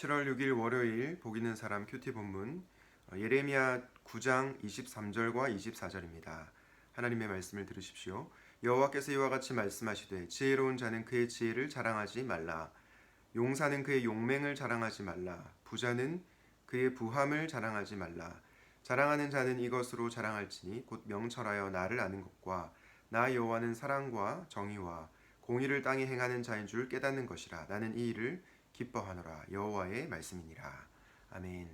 7월 6일 월요일 복 있는 사람 큐티 본문 예레미야 9장 23절과 24절입니다. 하나님의 말씀을 들으십시오. 여호와께서 이와 같이 말씀하시되 지혜로운 자는 그의 지혜를 자랑하지 말라. 용사는 그의 용맹을 자랑하지 말라. 부자는 그의 부함을 자랑하지 말라. 자랑하는 자는 이것으로 자랑할지니 곧 명철하여 나를 아는 것과 나 여호와는 사랑과 정의와 공의를 땅에 행하는 자인 줄 깨닫는 것이라. 나는 이 일을 기뻐하노라. 여호와의 말씀이니라. 아멘.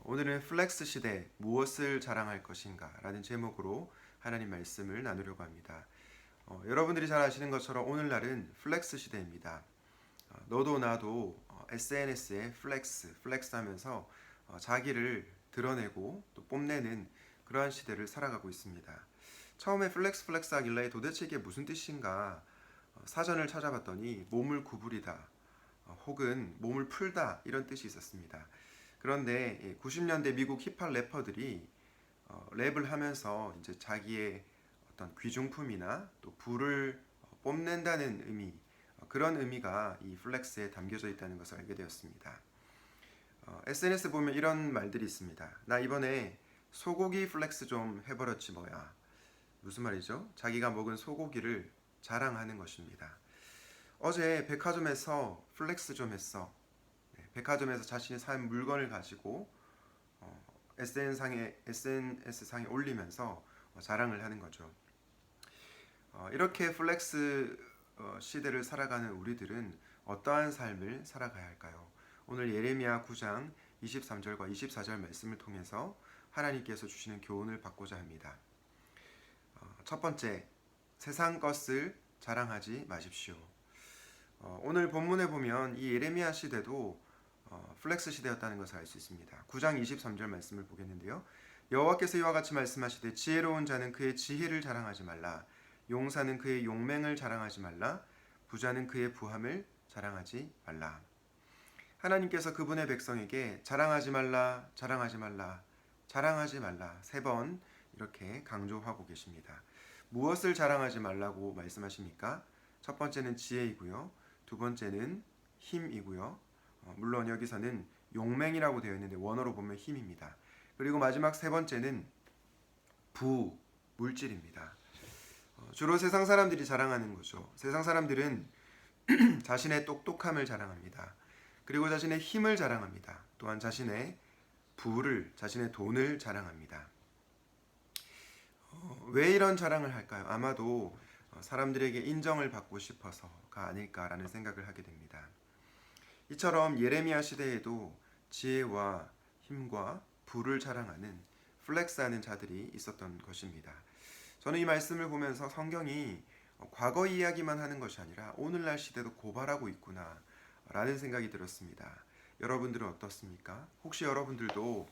오늘은 플렉스 시대 무엇을 자랑할 것인가 라는 제목으로 하나님 말씀을 나누려고 합니다. 여러분들이 잘 아시는 것처럼 오늘날은 플렉스 시대입니다. 너도 나도 SNS에 플렉스 하면서 자기를 드러내고 또 뽐내는 그러한 시대를 살아가고 있습니다. 처음에 플렉스 하길래 도대체 이게 무슨 뜻인가 사전을 찾아봤더니 몸을 구부리다 혹은 몸을 풀다 이런 뜻이 있었습니다. 그런데 90년대 미국 힙합 래퍼들이 랩을 하면서 이제 자기의 어떤 귀중품이나 또 부를 뽐낸다는 의미, 그런 의미가 이 플렉스에 담겨져 있다는 것을 알게 되었습니다. SNS 보면 이런 말들이 있습니다. 나 이번에 소고기 플렉스 좀 해버렸지 뭐야. 무슨 말이죠? 자기가 먹은 소고기를 자랑하는 것입니다. 어제 백화점에서 플렉스 좀 했어. 백화점에서 자신이 산 물건을 가지고 SNS상에 올리면서 자랑을 하는 거죠. 이렇게 플렉스 시대를 살아가는 우리들은 어떠한 삶을 살아가야 할까요? 오늘 예레미야 9장 23절과 24절 말씀을 통해서 하나님께서 주시는 교훈을 받고자 합니다. 첫 번째, 세상 것을 자랑하지 마십시오. 오늘 본문에 보면 이 예레미야 시대도 플렉스 시대였다는 것을 알 수 있습니다. 9장 23절 말씀을 보겠는데요. 여호와께서 이와 같이 말씀하시되 지혜로운 자는 그의 지혜를 자랑하지 말라. 용사는 그의 용맹을 자랑하지 말라. 부자는 그의 부함을 자랑하지 말라. 하나님께서 그분의 백성에게 자랑하지 말라, 자랑하지 말라, 자랑하지 말라 3번 이렇게 강조하고 계십니다. 무엇을 자랑하지 말라고 말씀하십니까? 첫 번째는 지혜이고요. 두 번째는 힘이고요. 물론 여기서는 용맹이라고 되어 있는데 원어로 보면 힘입니다. 그리고 마지막 3번째는 물질입니다. 주로 세상 사람들이 자랑하는 거죠. 세상 사람들은 자신의 똑똑함을 자랑합니다. 그리고 자신의 힘을 자랑합니다. 또한 자신의 자신의 돈을 자랑합니다. 왜 이런 자랑을 할까요? 아마도 사람들에게 인정을 받고 싶어서가 아닐까라는 생각을 하게 됩니다. 이처럼 예레미야 시대에도 지혜와 힘과 부를 자랑하는 플렉스하는 자들이 있었던 것입니다. 저는 이 말씀을 보면서 성경이 과거 이야기만 하는 것이 아니라 오늘날 시대도 고발하고 있구나 라는 생각이 들었습니다. 여러분들은 어떻습니까? 혹시 여러분들도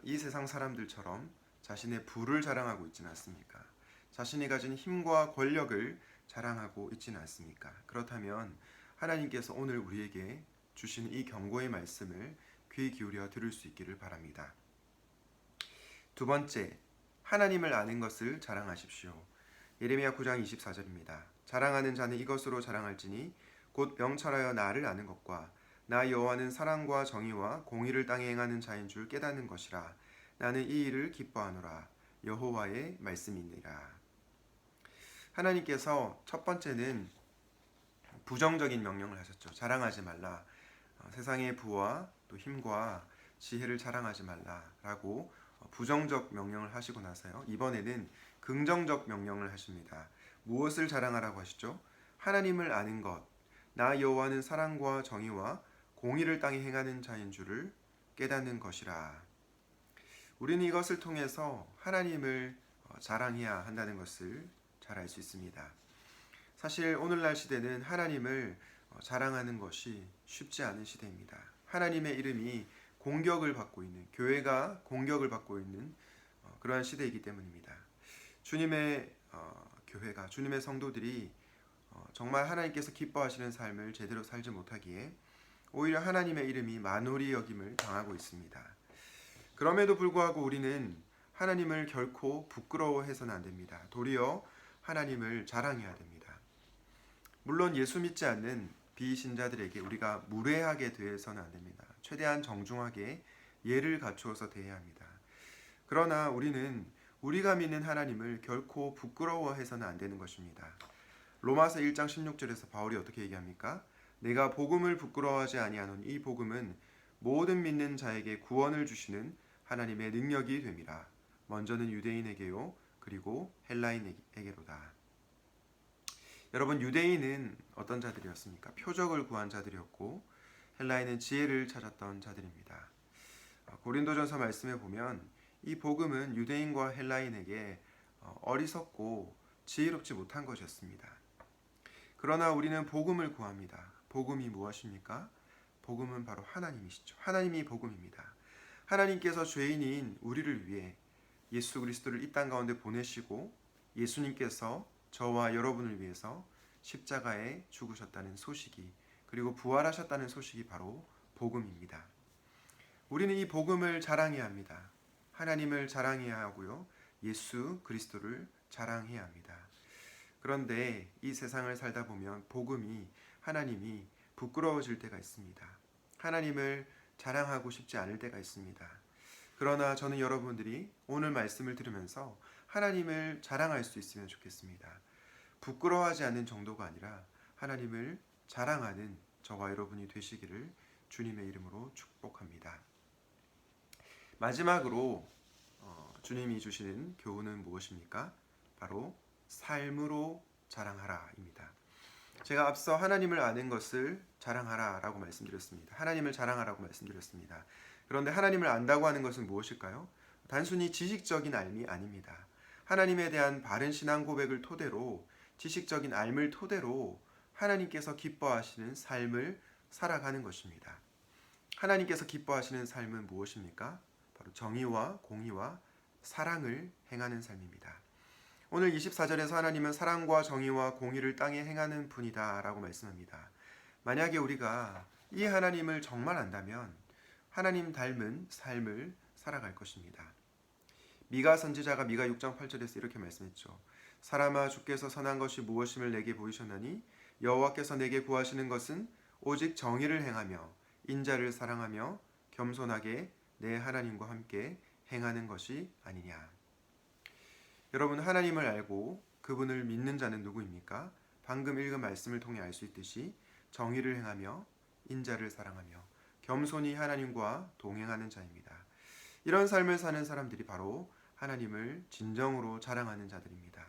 이 세상 사람들처럼 자신의 부를 자랑하고 있지는 않습니까? 자신이 가진 힘과 권력을 자랑하고 있지는 않습니까? 그렇다면 하나님께서 오늘 우리에게 주시는 이 경고의 말씀을 귀 기울여 들을 수 있기를 바랍니다. 두 번째, 하나님을 아는 것을 자랑하십시오. 예레미야 9장 24절입니다. 자랑하는 자는 이것으로 자랑할지니 곧 명철하여 나를 아는 것과 나 여호와는 사랑과 정의와 공의를 땅에 행하는 자인 줄 깨닫는 것이라. 나는 이 일을 기뻐하노라. 여호와의 말씀이니라. 하나님께서 첫 번째는 부정적인 명령을 하셨죠. 자랑하지 말라. 세상의 부와 또 힘과 지혜를 자랑하지 말라라고 부정적 명령을 하시고 나서요. 이번에는 긍정적 명령을 하십니다. 무엇을 자랑하라고 하시죠? 하나님을 아는 것. 나 여호와는 사랑과 정의와 공의를 땅에 행하는 자인 줄을 깨닫는 것이라. 우리는 이것을 통해서 하나님을 자랑해야 한다는 것을 잘 알 수 있습니다. 사실 오늘날 시대는 하나님을 자랑하는 것이 쉽지 않은 시대입니다. 하나님의 이름이 공격을 받고 있는, 교회가 공격을 받고 있는 그러한 시대이기 때문입니다. 주님의 교회가, 주님의 성도들이 정말 하나님께서 기뻐하시는 삶을 제대로 살지 못하기에 오히려 하나님의 이름이 만홀히 여김을 당하고 있습니다. 그럼에도 불구하고 우리는 하나님을 결코 부끄러워해서는 안 됩니다. 도리어 하나님을 자랑해야 됩니다. 물론 예수 믿지 않는 비신자들에게 우리가 무례하게 대해서는 안 됩니다. 최대한 정중하게 예를 갖추어서 대해야 합니다. 그러나 우리는 우리가 믿는 하나님을 결코 부끄러워해서는 안 되는 것입니다. 로마서 1장 16절에서 바울이 어떻게 얘기합니까? 내가 복음을 부끄러워하지 아니하노니 이 복음은 모든 믿는 자에게 구원을 주시는 하나님의 능력이 됨이라. 먼저는 유대인에게요, 그리고 헬라인에게로다. 여러분, 유대인은 어떤 자들이었습니까? 표적을 구한 자들이었고 헬라인은 지혜를 찾았던 자들입니다. 고린도전서 말씀에 보면 이 복음은 유대인과 헬라인에게 어리석고 지혜롭지 못한 것이었습니다. 그러나 우리는 복음을 구합니다. 복음이 무엇입니까? 복음은 바로 하나님이시죠. 하나님이 복음입니다. 하나님께서 죄인인 우리를 위해 예수 그리스도를 이 땅 가운데 보내시고 예수님께서 저와 여러분을 위해서 십자가에 죽으셨다는 소식이, 그리고 부활하셨다는 소식이 바로 복음입니다. 우리는 이 복음을 자랑해야 합니다. 하나님을 자랑해야 하고요, 예수 그리스도를 자랑해야 합니다. 그런데 이 세상을 살다 보면 복음이, 하나님이 부끄러워질 때가 있습니다. 하나님을 자랑하고 싶지 않을 때가 있습니다. 그러나 저는 여러분들이 오늘 말씀을 들으면서 하나님을 자랑할 수 있으면 좋겠습니다. 부끄러워하지 않는 정도가 아니라 하나님을 자랑하는 저와 여러분이 되시기를 주님의 이름으로 축복합니다. 마지막으로 주님이 주시는 교훈은 무엇입니까? 바로 삶으로 자랑하라입니다. 제가 앞서 하나님을 아는 것을 자랑하라라고 말씀드렸습니다. 하나님을 자랑하라고 말씀드렸습니다. 그런데 하나님을 안다고 하는 것은 무엇일까요? 단순히 지식적인 알미 아닙니다. 하나님에 대한 바른 신앙 고백을 토대로, 지식적인 알을 토대로 하나님께서 기뻐하시는 삶을 살아가는 것입니다. 하나님께서 기뻐하시는 삶은 무엇입니까? 바로 정의와 공의와 사랑을 행하는 삶입니다. 오늘 24절에서 하나님은 사랑과 정의와 공의를 땅에 행하는 분이다 라고 말씀합니다. 만약에 우리가 이 하나님을 정말 안다면 하나님 닮은 삶을 살아갈 것입니다. 미가 선지자가 미가 6장 8절에서 이렇게 말씀했죠. 사람아, 주께서 선한 것이 무엇임을 내게 보이셨나니 여호와께서 내게 구하시는 것은 오직 정의를 행하며 인자를 사랑하며 겸손하게 내 하나님과 함께 행하는 것이 아니냐. 여러분, 하나님을 알고 그분을 믿는 자는 누구입니까? 방금 읽은 말씀을 통해 알 수 있듯이 정의를 행하며 인자를 사랑하며 겸손히 하나님과 동행하는 자입니다. 이런 삶을 사는 사람들이 바로 하나님을 진정으로 자랑하는 자들입니다.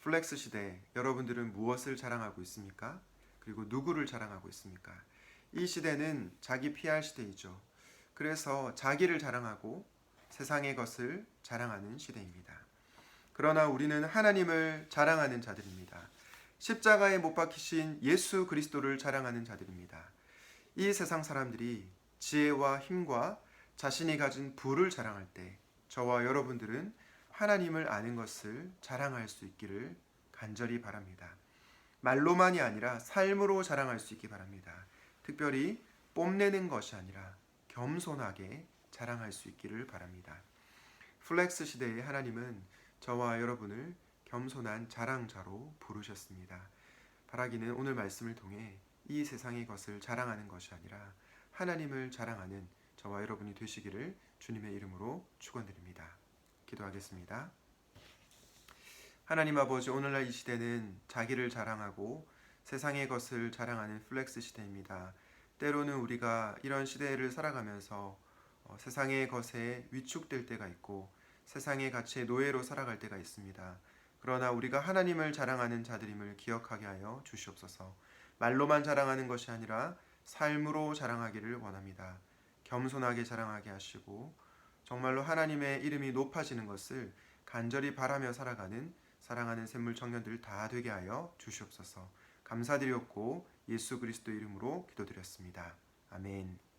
플렉스 시대, 여러분들은 무엇을 자랑하고 있습니까? 그리고 누구를 자랑하고 있습니까? 이 시대는 자기 PR 시대이죠. 그래서 자기를 자랑하고 세상의 것을 자랑하는 시대입니다. 그러나 우리는 하나님을 자랑하는 자들입니다. 십자가에 못 박히신 예수 그리스도를 자랑하는 자들입니다. 이 세상 사람들이 지혜와 힘과 자신이 가진 부를 자랑할 때 저와 여러분들은 하나님을 아는 것을 자랑할 수 있기를 간절히 바랍니다. 말로만이 아니라 삶으로 자랑할 수 있기 바랍니다. 특별히 뽐내는 것이 아니라 겸손하게 자랑할 수 있기를 바랍니다. 플렉스 시대의 하나님은 저와 여러분을 겸손한 자랑자로 부르셨습니다. 바라기는 오늘 말씀을 통해 이 세상의 것을 자랑하는 것이 아니라 하나님을 자랑하는 저와 여러분이 되시기를 주님의 이름으로 축원드립니다. 기도하겠습니다. 하나님 아버지, 오늘날 이 시대는 자기를 자랑하고 세상의 것을 자랑하는 플렉스 시대입니다. 때로는 우리가 이런 시대를 살아가면서 세상의 것에 위축될 때가 있고 세상의 가치의 노예로 살아갈 때가 있습니다. 그러나 우리가 하나님을 자랑하는 자들임을 기억하게 하여 주시옵소서. 말로만 자랑하는 것이 아니라 삶으로 자랑하기를 원합니다. 겸손하게 자랑하게 하시고 정말로 하나님의 이름이 높아지는 것을 간절히 바라며 살아가는 사랑하는 샘물 청년들 다 되게 하여 주시옵소서. 감사드렸고 예수 그리스도 이름으로 기도드렸습니다. 아멘.